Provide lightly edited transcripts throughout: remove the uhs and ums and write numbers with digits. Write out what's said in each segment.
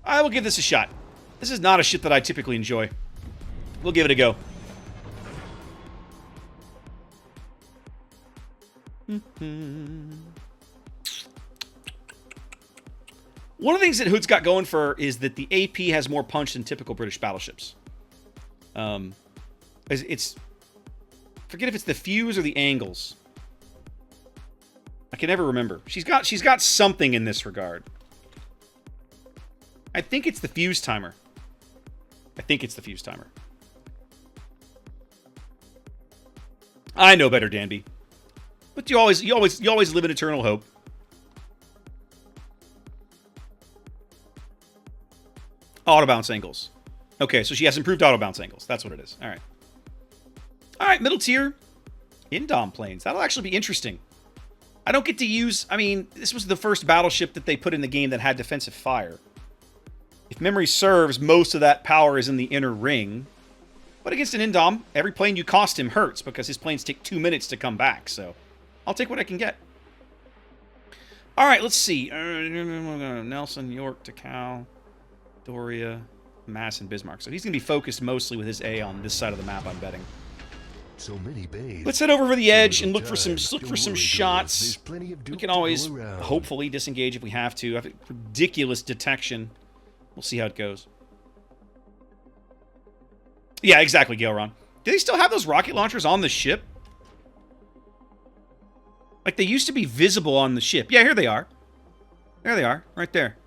I will give this a shot. This is not a ship that I typically enjoy. We'll give it a go. One of the things that Hood's got going for is that the AP has more punch than typical British battleships. It's forget if it's the fuse or the angles. I can never remember. She's got something in this regard. I think it's the fuse timer. I know better, Danby. But you always live in eternal hope. Auto bounce angles. Okay, so she has improved auto bounce angles. That's what it is. All right. All right, middle tier. Indom planes. That'll actually be interesting. I don't get to use... I mean, this was the first battleship that they put in the game that had defensive fire. If memory serves, most of that power is in the inner ring. But against an Indom, every plane you cost him hurts because his planes take 2 minutes to come back. So I'll take what I can get. All right, let's see. Nelson, York, Takao, Doria, Mass, and Bismarck. So he's going to be focused mostly with his A on this side of the map, I'm betting. So many bays. Let's head over for the edge and look for some shots. We can always hopefully disengage if we have to. I have ridiculous detection. We'll see how it goes. Yeah, exactly, Gailron. Do they still have those rocket launchers on the ship? Like, they used to be visible on the ship. Yeah, here they are. There they are, right there.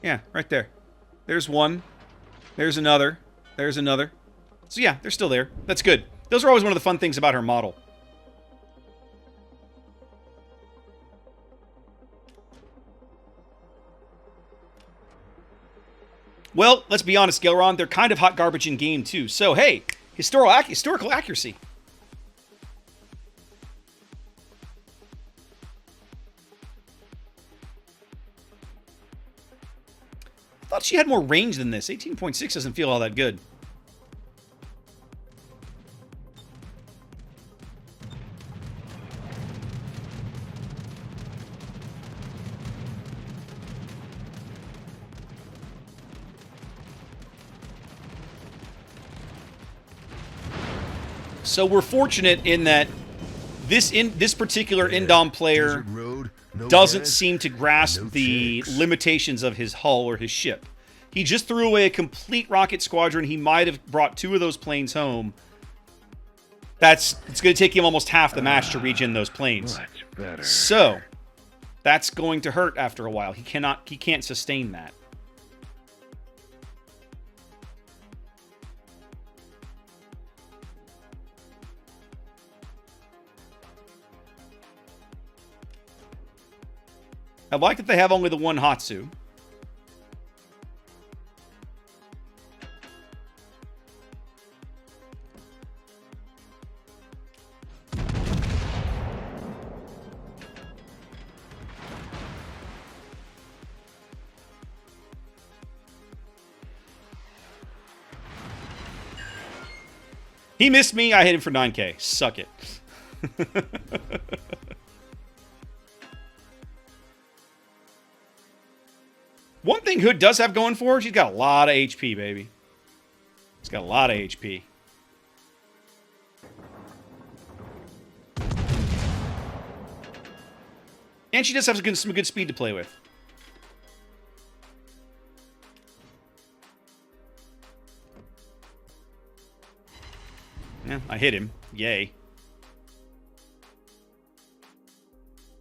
Yeah, right there. There's one. There's another. There's another. So yeah, they're still there. That's good. Those are always one of the fun things about her model. Well, let's be honest, Gelron, they're kind of hot garbage in game too. So hey, historical accuracy. I thought she had more range than this. 18.6 doesn't feel all that good. So we're fortunate in that this particular Indom player doesn't seem to grasp the limitations of his hull or his ship. He just threw away a complete rocket squadron. He might have brought 2 of those planes home. It's going to take him almost half the match to regen those planes. Much better. So that's going to hurt after a while. He can't sustain that. I like that they have only the one Hatsu. He missed me. I hit him for 9K. Suck it. One thing Hood does have going for her, she's got a lot of HP, baby. She's got a lot of HP. And she does have some good speed to play with. Yeah, I hit him. Yay.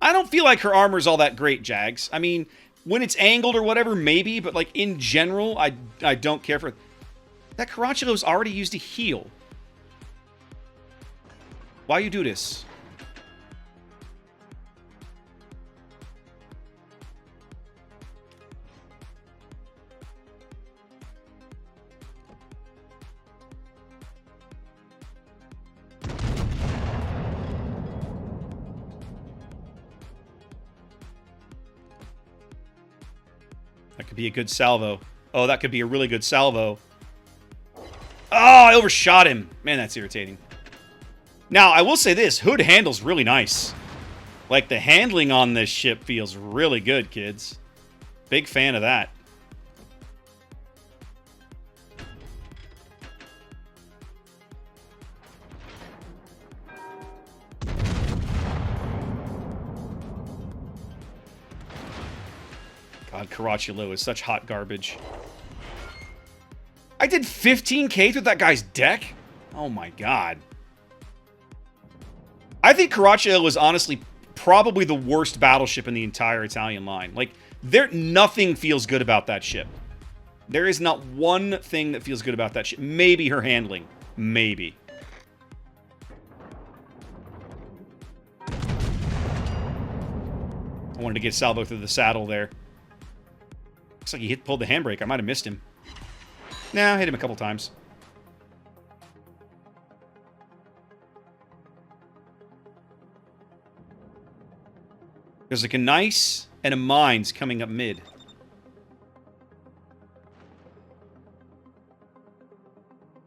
I don't feel like her armor is all that great, Jags. I mean, when it's angled or whatever, maybe, but like in general, I don't care for it. That Carachulo's already used a heal. Why you do this? That could be a good salvo. Oh, that could be a really good salvo. Oh, I overshot him. Man, that's irritating. Now, I will say this. Hood handles really nice. Like, the handling on this ship feels really good, kids. Big fan of that. God, Caracciolo is such hot garbage. I did 15k through that guy's deck? Oh my god. I think Caracciolo is honestly probably the worst battleship in the entire Italian line. Like, nothing feels good about that ship. There is not one thing that feels good about that ship. Maybe her handling. Maybe. I wanted to get Salvo through the saddle there. Looks like he pulled the handbrake. I might have missed him. Nah, I hit him a couple times. There's like a nice and a mines coming up mid.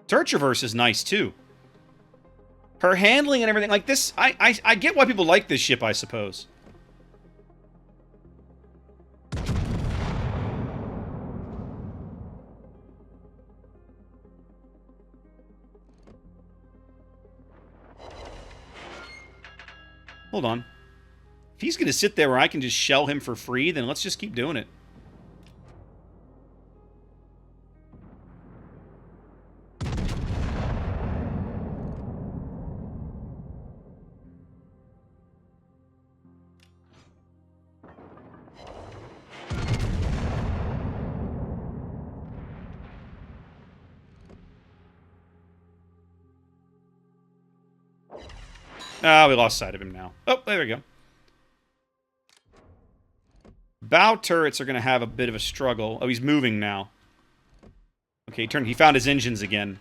Turret Traverse is nice too. Her handling and everything like this, I get why people like this ship, I suppose. Hold on. If he's going to sit there where I can just shell him for free, then let's just keep doing it. Ah, we lost sight of him now. Oh, there we go. Bow turrets are going to have a bit of a struggle. Oh, he's moving now. Okay, he found his engines again.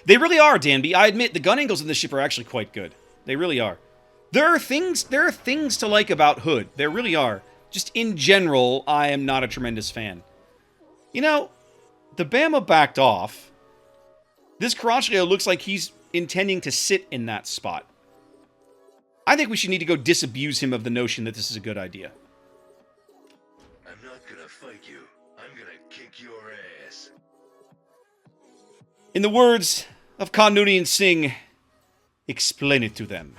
They really are, Danby. I admit, the gun angles in this ship are actually quite good. They really are. There are things to like about Hood. There really are. Just in general, I am not a tremendous fan. You know, the Bama backed off. This Caracciolo looks like he's intending to sit in that spot. I think we should need to go disabuse him of the notion that this is a good idea. I'm not gonna fight you. I'm gonna kick your ass. In the words of Khan Noonien Singh, explain it to them.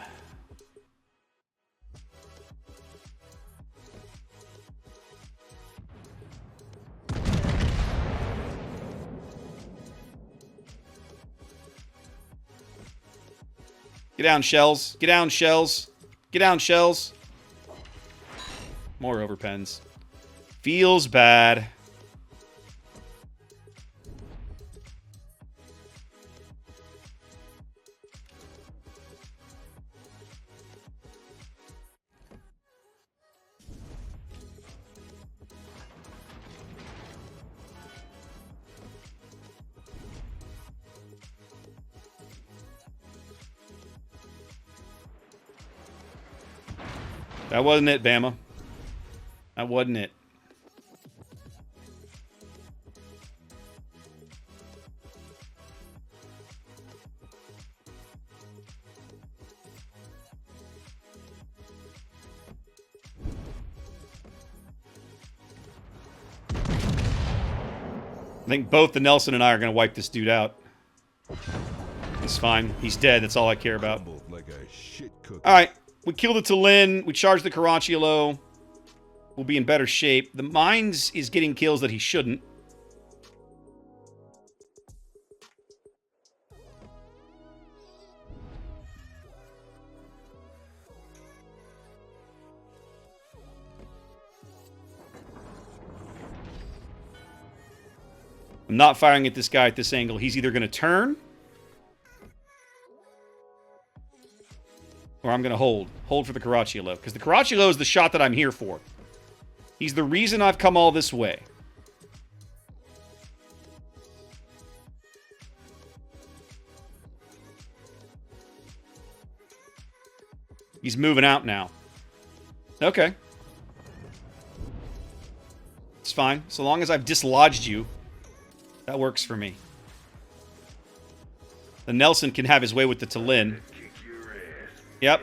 Get down, Shells. Get down, Shells. Get down, Shells. More overpens. Feels bad. That wasn't it, Bama. That wasn't it. I think both the Nelson and I are going to wipe this dude out. It's fine. He's dead. That's all I care about. Alright. We kill the Tallinn. We charge the Caracciolo. We'll be in better shape. The Mines is getting kills that he shouldn't. I'm not firing at this guy at this angle. He's either going to turn, or I'm going to hold. Hold for the Caracciolo. Because the Caracciolo is the shot that I'm here for. He's the reason I've come all this way. He's moving out now. Okay. It's fine. So long as I've dislodged you, that works for me. The Nelson can have his way with the Tallinn. Yep.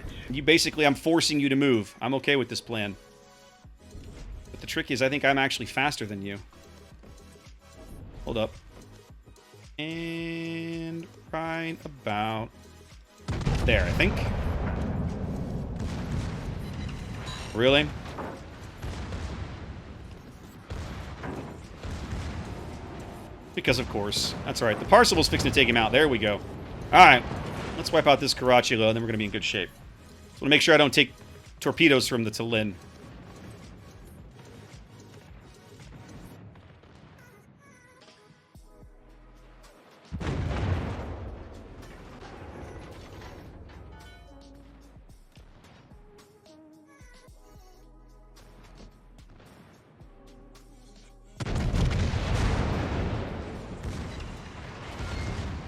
I'm forcing you to move. I'm okay with this plan. But the trick is, I think I'm actually faster than you. Hold up. And right about there, I think. Really? Because, of course. That's alright. The Parsifal's fixing to take him out. There we go. Alright. Let's wipe out this Caracciolo, and then we're going to be in good shape. Just want to make sure I don't take torpedoes from the Tallinn.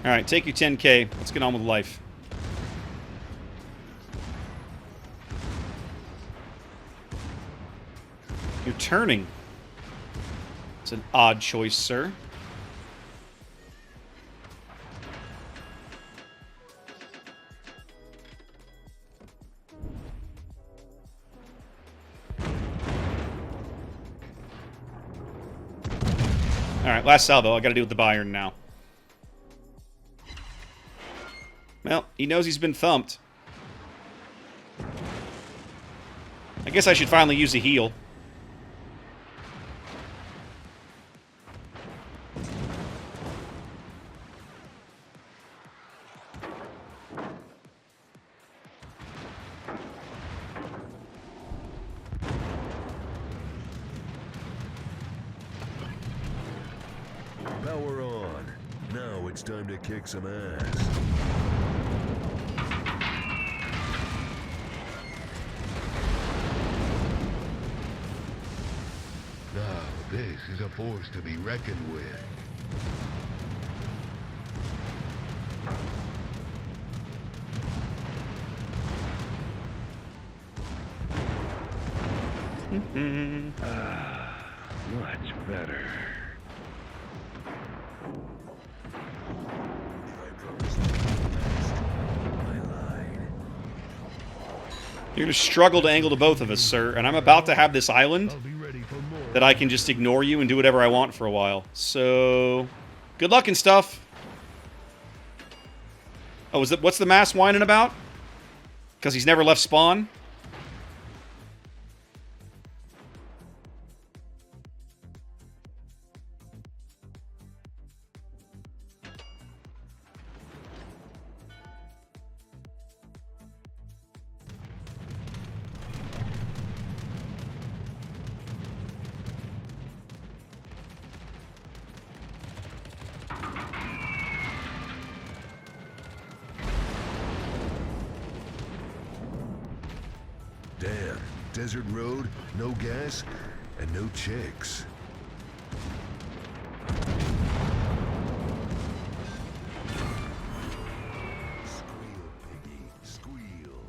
Alright, take your 10K. Let's get on with life. You're turning. It's an odd choice, sir. Alright, last salvo. I gotta deal with the Bayern now. Well, he knows he's been thumped. I guess I should finally use a heal. Power on. Now it's time to kick some ass. Now, this is a force to be reckoned with. Much better. You're going to struggle to angle to both of us, sir, and I'm about to have this island that I can just ignore you and do whatever I want for a while. So, good luck and stuff. Oh, is that what's the mass whining about? Because he's never left spawn? Damn, desert road, no gas, and no chicks. Squeal, piggy, squeal.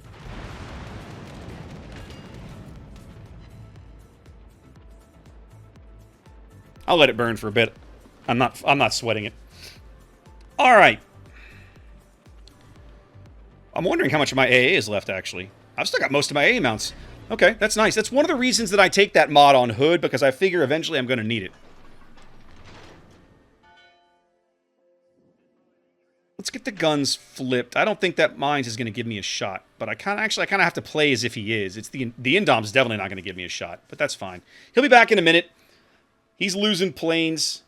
I'll let it burn for a bit. I'm not sweating it. All right. I'm wondering how much of my AA is left, actually. I've still got most of my AA mounts. Okay, that's nice. That's one of the reasons that I take that mod on Hood, because I figure eventually I'm going to need it. Let's get the guns flipped. I don't think that mines is going to give me a shot, but I kind of have to play as if he is. It's the Indom's definitely not going to give me a shot, but that's fine. He'll be back in a minute. He's losing planes.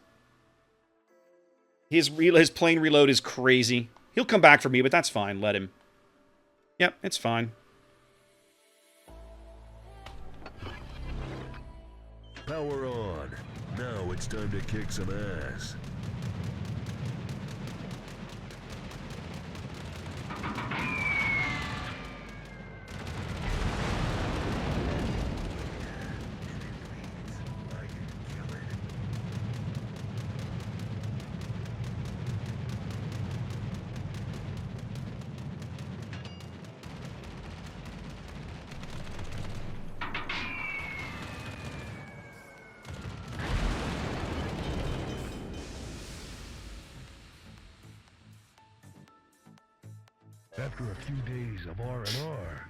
His plane reload is crazy. He'll come back for me, but that's fine. Let him. Yep, it's fine. Power on. Now it's time to kick some ass. After a few days of R&R,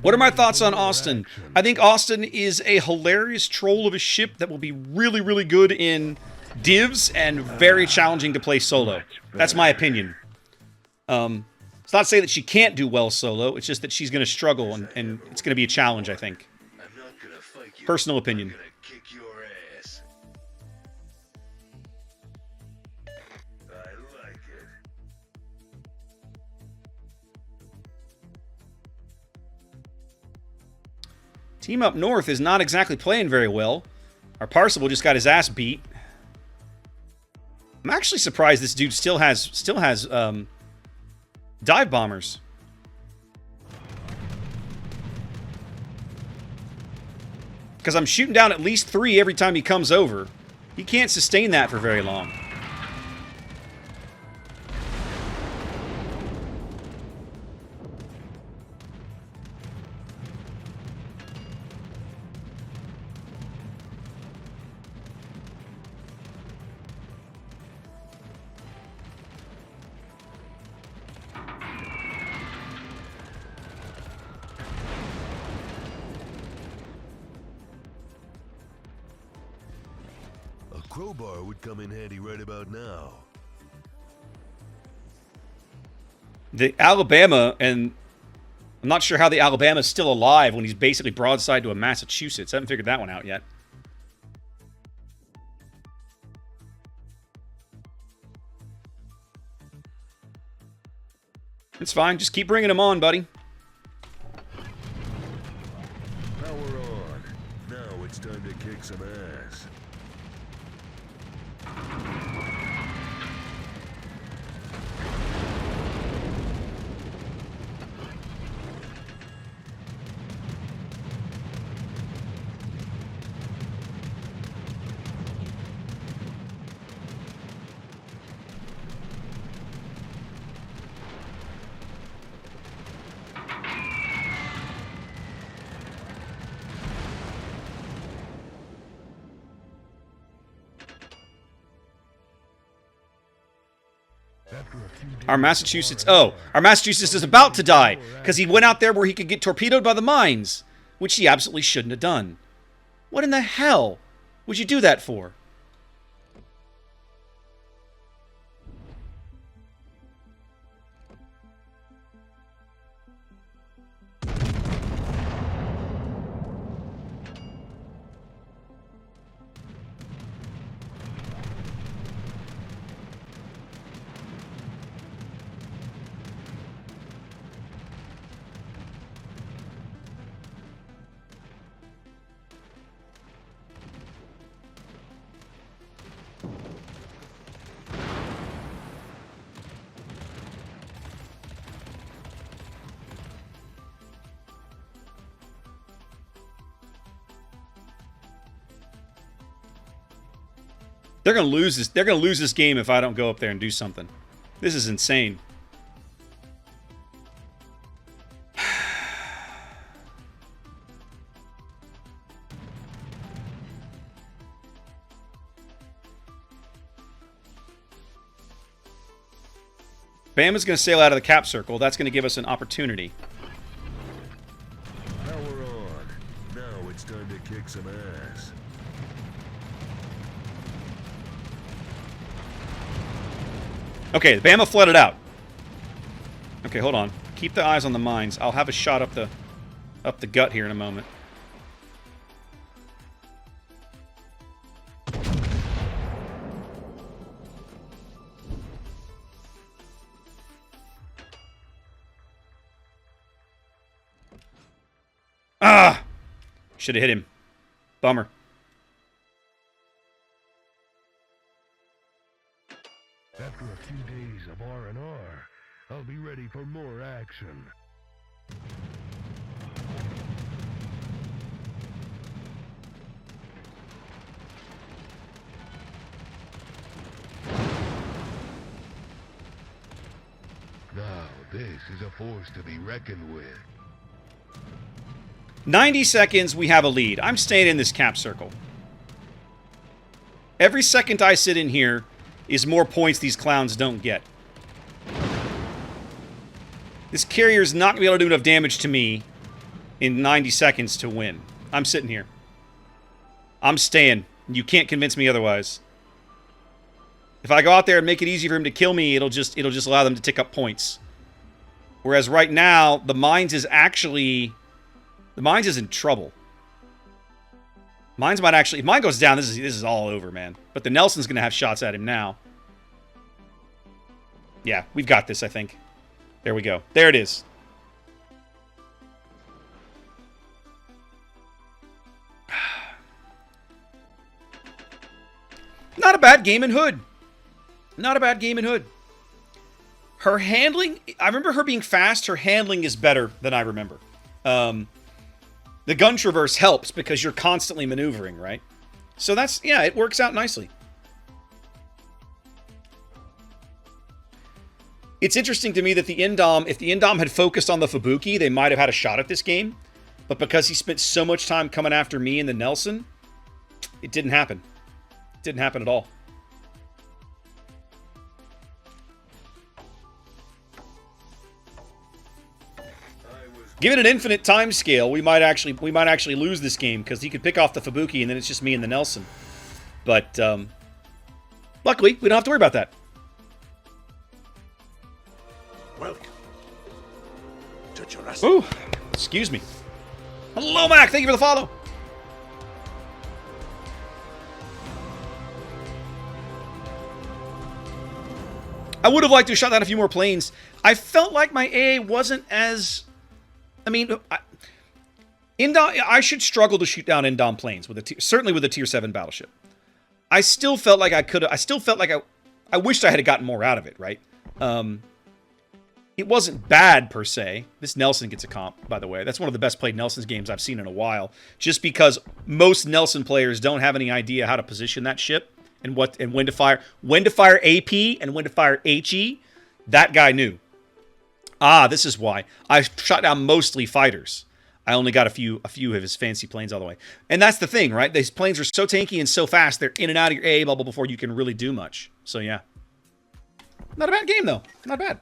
What are my thoughts on Austin? I think Austin is a hilarious troll of a ship that will be really, really good in divs and very challenging to play solo. That's my opinion. It's not to say that she can't do well solo. It's just that she's going to struggle, and it's going to be a challenge, I think. I'm Personal opinion. I'm gonna kick your ass. I like it. Team up north is not exactly playing very well. Our Parsible just got his ass beat. I'm actually surprised this dude still has dive bombers. Because I'm shooting down at least 3 every time he comes over. He can't sustain that for very long. Crowbar would come in handy right about now. The Alabama, and I'm not sure how the Alabama's still alive when he's basically broadside to a Massachusetts. I haven't figured that one out yet. It's fine. Just keep bringing him on, buddy. Power on. Now it's time to kick some ass. Our Massachusetts... Oh, our Massachusetts is about to die because he went out there where he could get torpedoed by the mines, which he absolutely shouldn't have done. What in the hell would you do that for? They're gonna lose this. They're gonna lose this game if I don't go up there and do something. This is insane. Bama's gonna sail out of the cap circle. That's gonna give us an opportunity. Power on. Now it's time to kick some ass. Okay, the Bama flooded out. Okay, hold on. Keep the eyes on the mines. I'll have a shot up the gut here in a moment. Ah! Should have hit him. Bummer. After a few days of R&R, I'll be ready for more action. Now, this is a force to be reckoned with. 90 seconds, we have a lead. I'm staying in this cap circle. Every second I sit in here is more points these clowns don't get. This carrier's not going to be able to do enough damage to me in 90 seconds to win. I'm sitting here. I'm staying. You can't convince me otherwise. If I go out there and make it easy for him to kill me, it'll just allow them to tick up points. Whereas right now, the Mines is in trouble. Mine's might actually... If mine goes down, this is all over, man. But the Nelson's going to have shots at him now. Yeah, we've got this, I think. There we go. There it is. Not a bad game in Hood. Not a bad game in Hood. Her handling... I remember her being fast. Her handling is better than I remember. The gun traverse helps because you're constantly maneuvering, right? So that's... Yeah, it works out nicely. It's interesting to me that the Indom... If the Indom had focused on the Fubuki, they might have had a shot at this game. But because he spent so much time coming after me and the Nelson, it didn't happen. It didn't happen at all. Given an infinite time scale, we might actually lose this game because he could pick off the Fubuki and then it's just me and the Nelson. But luckily, we don't have to worry about that. Welcome to Jurassic. Ooh, excuse me. Hello, Mac. Thank you for the follow. I would have liked to have shot down a few more planes. I felt like my AA wasn't as... I mean, I should struggle to shoot down Indom planes with certainly with a tier 7 battleship. I still felt like I could have. I still felt like I wished I had gotten more out of it. Right? It wasn't bad per se. This Nelson gets a comp, by the way. That's one of the best played Nelson's games I've seen in a while. Just because most Nelson players don't have any idea how to position that ship and when to fire AP and when to fire HE. That guy knew. Ah, this is why. I shot down mostly fighters. I only got a few of his fancy planes all the way. And that's the thing, right? These planes are so tanky and so fast, they're in and out of your AA bubble before you can really do much. So, yeah. Not a bad game, though. Not bad.